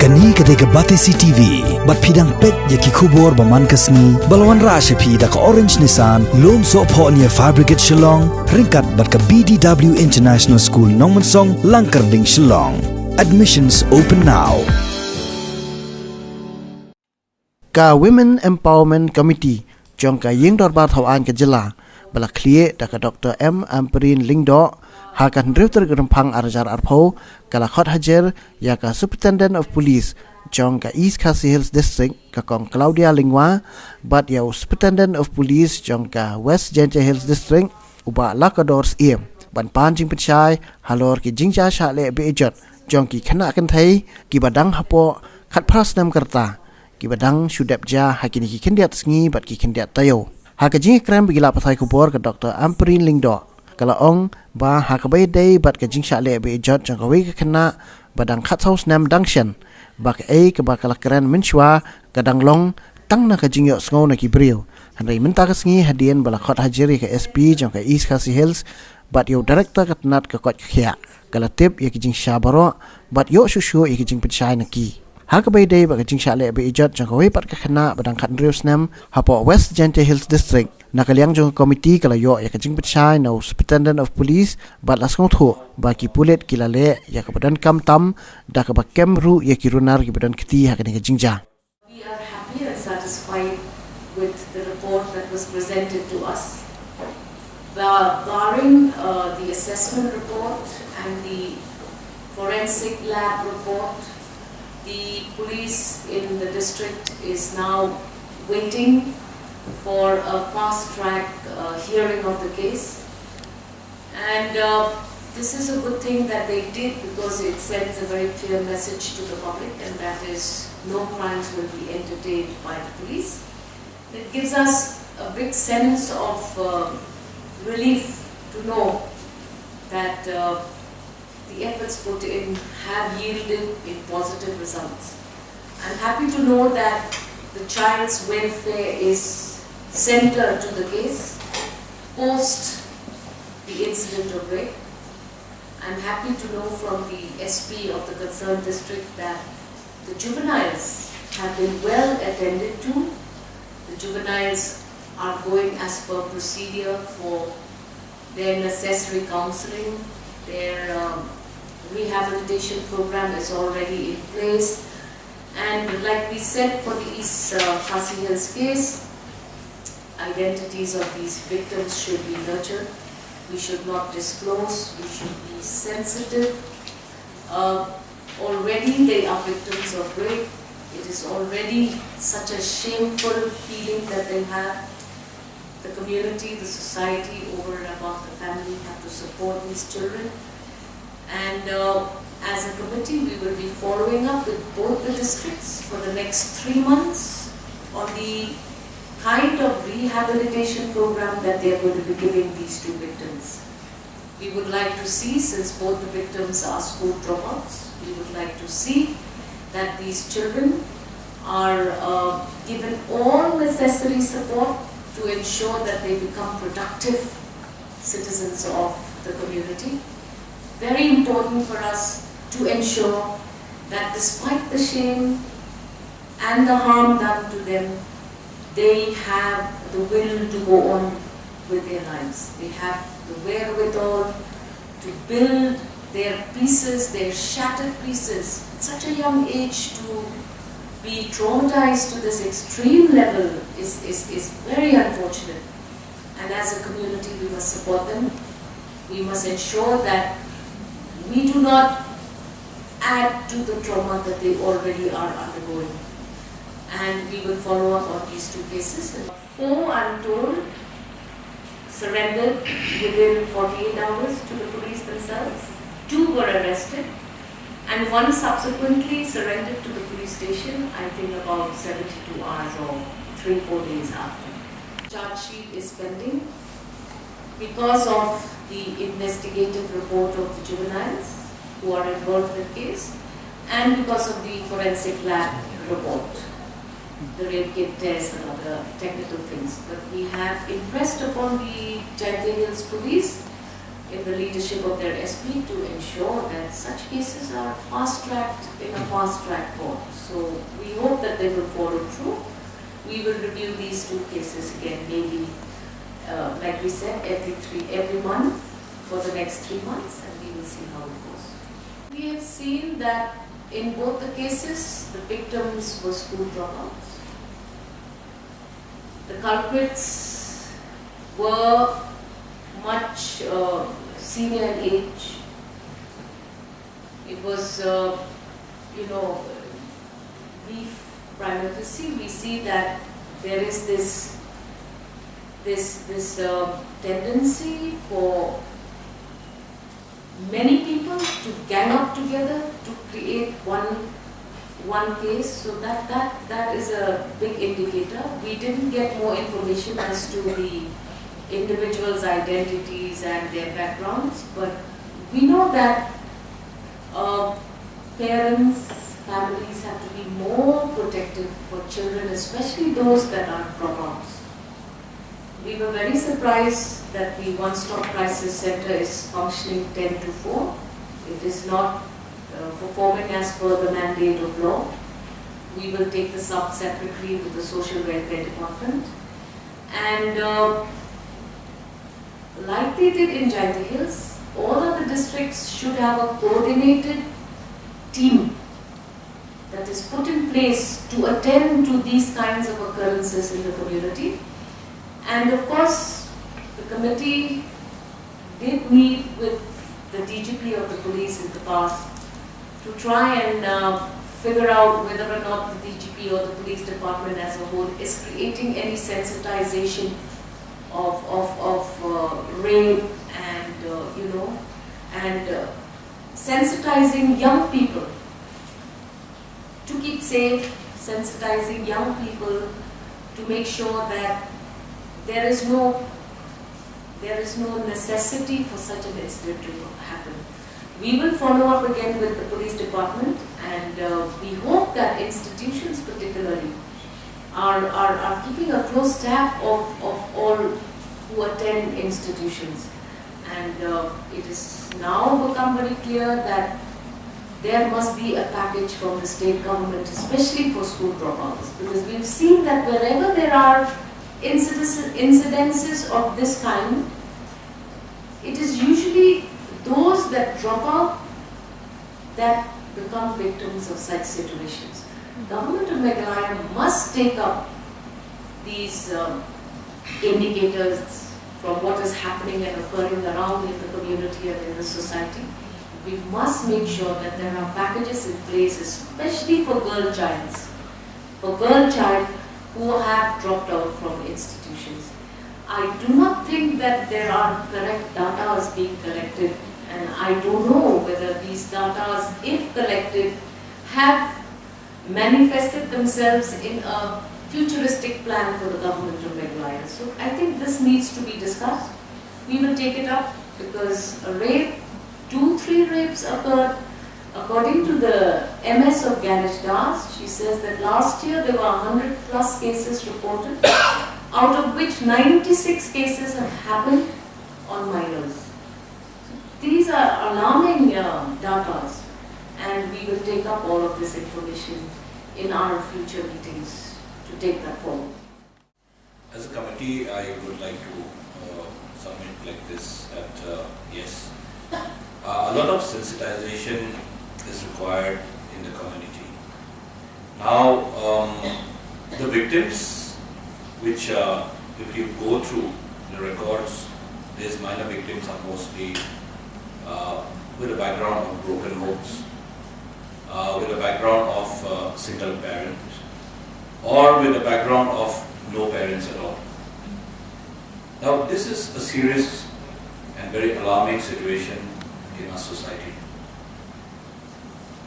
Kani kadega Batesi TV, bat pidang pet yaki kubor baman kasni, balwan rasha pi da ka Orange Nissan, lom so po niya Fabricate Shillong, ringkat bat ka BDW International School Nongmansong, Langkarding Shillong. Admissions open now. Ka Women Empowerment Committee, jong ka ying dor bar thawaan ka jila, bala klie da ka Dr. M. Amperin Lingdo, hakan drifter gerempang arjar arpo kala khot hajer ya ka Superintendent of Police jong ka East Khasi Hills District ka kong Claudia Lingwa bat ya Superintendent of Police jong ka West Jingshai Hills District uba lakadors iem ban pan jing penchai Halor ki Jingshah shale be Ijot jong ki Khynnah Kynthei ki badang hapo khat pras nam karta ki badang shudap ja hakini ki kindiat sngi bat ki kindiat tayo hakajing krem bigila pathai kubor ka Dr. Amperin Lingdo kalau ong ba hakabai day bat ka Jingshah le be Ijot jang kawi ka Khynnah badang khat house nam dangshan bak ke ba kala keren minchwa kadang long tang na ka jingyo sngo na ki brio hanrai minta ka sngi hadien bala khot hajiri ka SP jang ka East Khasi Hills bat yo director ka Tnat ka kot khya kala tip ya ki Jingshah baro bat yo shushu ya ki jing penchai na ki hakabai day ba ka Jingshah le be Ijot jang kawi pat ka Khynnah badang khat rius nam hapo West Jingshai Hills District nakaliang jong komiti kala yo ya kajing petchai no Superintendent of Police bat lasngong tho ba ki pulet kilale ya ka badan kam tam da ka ba kemru ya ki runar ki badan kiti ha ka Jingshah. We are happy and satisfied with the report that was presented to us. Barring the assessment report and the forensic lab report, the police in the district is now waiting for a fast-track hearing of the case, and this is a good thing that they did because it sends a very clear message to the public, and that is no crimes will be entertained by the police. It gives us a big sense of relief to know that the efforts put in have yielded in positive results. I'm happy to know that the child's welfare is centered to the case post the incident of rape. I'm happy to know from the SP of the concerned district that the juveniles have been well attended to. The juveniles are going as per procedure for their necessary counseling. Their rehabilitation program is already in place. And like we said for the East Khasi Hills case, identities of these victims should be nurtured. We should not disclose. We should be sensitive. Already they are victims of rape. It is already such a shameful feeling that they have. The community, the society, over and above the family have to support these children. And as a committee, we will be following up with both the districts for the next 3 months on the kind of rehabilitation program that they are going to be giving these two victims. We would like to see, since both the victims are school dropouts, we would like to see that these children are given all necessary support to ensure that they become productive citizens of the community. Very important for us to ensure that despite the shame and the harm done to them, they have the will to go on with their lives. They have the wherewithal to build their pieces, their shattered pieces. At such a young age to be traumatized to this extreme level is very unfortunate. And as a community, we must support them. We must ensure that we do not add to the trauma that they already are undergoing. And we will follow up on these two cases. 4, I'm told, surrendered within 48 hours to the police themselves. 2 were arrested, and 1 subsequently surrendered to the police station, I think about 72 hours or 3-4 days after. Charge sheet is pending because of the investigative report of the juveniles who are involved in the case, and because of the forensic lab report, the rape kit test and other technical things. But we have impressed upon the Jingshai Hills police in the leadership of their SP to ensure that such cases are fast-tracked in a fast-track court. So we hope that they will follow through. We will review these 2 cases again, maybe, like we said, every month for the next 3 months, and we will see how it goes. We have seen that in both the cases, the victims were school dropouts. The culprits were much senior in age. It was, we primarily we see that there is this tendency for many people to gang up together to create one case. So that is a big indicator. We didn't get more information as to the individuals' identities and their backgrounds, but we know that parents, families have to be more protective for children, especially those that are dropouts. We were very surprised that the one-stop crisis center is functioning 10 to 4. It is not performing as per the mandate of law. We will take this up separately with the social welfare department. And like they did in Jaiti Hills, all of the districts should have a coordinated team that is put in place to attend to these kinds of occurrences in the community. And of course, the committee did meet with the DGP of the police in the past to try and figure out whether or not the DGP or the police department as a whole is creating any sensitization of rape and, sensitizing young people to keep safe, sensitizing young people to make sure that there is no necessity for such an incident to happen. We will follow up again with the police department, and we hope that institutions particularly are keeping a close tab of all who attend institutions. And it has now become very clear that there must be a package from the state government, especially for school dropouts, because we've seen that wherever there are incidences of this kind, it is usually those that drop out that become victims of such situations. Government of Meghalaya must take up these indicators from what is happening and occurring around in the community and in the society. We must make sure that there are packages in place, especially for girl child who have dropped out from institutions. I do not think that there are correct data being collected, and I don't know whether these data, if collected, have manifested themselves in a futuristic plan for the government of Meghalaya. So I think this needs to be discussed. We will take it up because a rape, 2-3 rapes occurred. According to the MS of Garage Das, she says that last year there were 100+ cases reported, out of which 96 cases have happened on minors. So these are alarming data, and we will take up all of this information in our future meetings to take that forward. As a committee, I would like to submit like this, that yes, a lot of sensitization is required in the community. Now, the victims, which if you go through the records, these minor victims are mostly with a background of broken homes, with a background of single parent, or with a background of no parents at all. Now, this is a serious and very alarming situation in our society.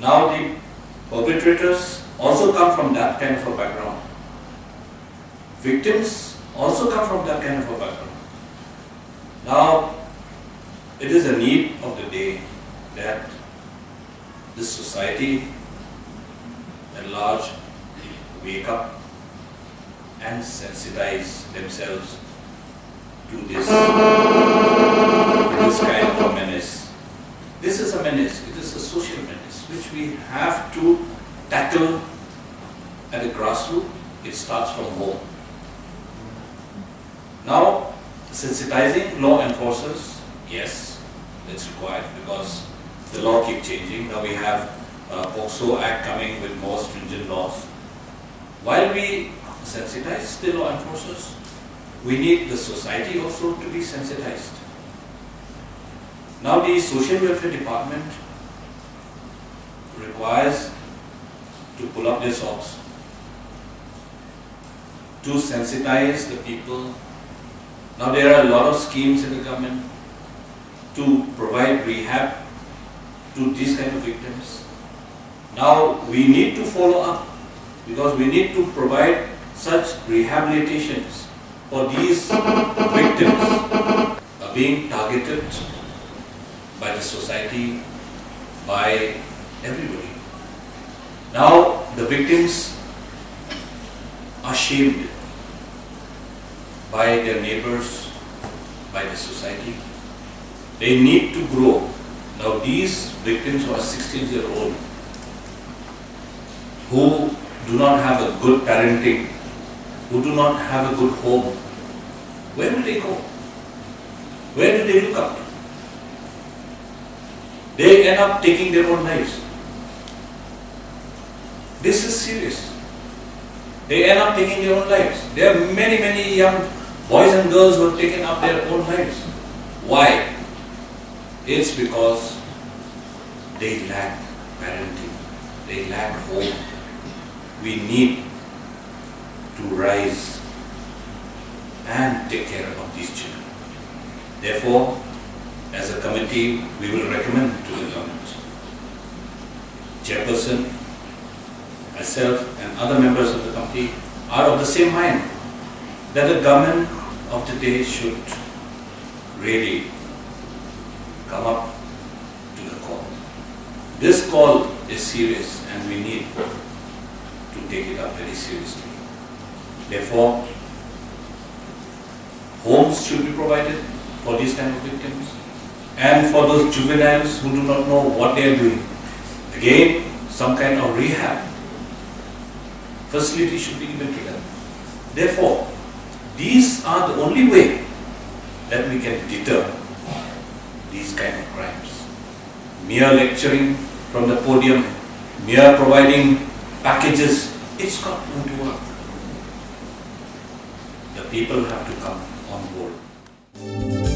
Now, the perpetrators also come from that kind of a background. Victims also come from that kind of a background. Now, it is a need of the day that this society at large wake up and sensitize themselves to this kind a menace, it is a social menace which we have to tackle at a grassroots. It starts from home. Now, sensitizing law enforcers, yes, it's required because the law keeps changing. Now we have POCSO Act coming with more stringent laws. While we sensitize the law enforcers, we need the society also to be sensitized. Now the social welfare department requires to pull up their socks, to sensitize the people. Now there are a lot of schemes in the government to provide rehab to these kind of victims. Now we need to follow up because we need to provide such rehabilitations for these victims are being targeted by the society, by everybody. Now the victims are shamed by their neighbors, by the society. They need to grow. Now these victims who are 16-year-old, who do not have a good parenting, who do not have a good home, where will they go? Where do they look up to? They end up taking their own lives. This is serious. They end up taking their own lives. There are many, many young boys and girls who have taken up their own lives. Why? It's because they lack parenting. They lack hope. We need to rise and take care of these children. Therefore, as a committee, we will recommend to the government, chairperson, myself and other members of the committee are of the same mind that the government of the day should really come up to the call. This call is serious and we need to take it up very seriously. Therefore, homes should be provided for these kind of victims and for those juveniles who do not know what they are doing. Again, some kind of rehab facility should be given to them. Therefore, these are the only way that we can deter these kind of crimes. Mere lecturing from the podium, mere providing packages, it's not going to work. The people have to come on board.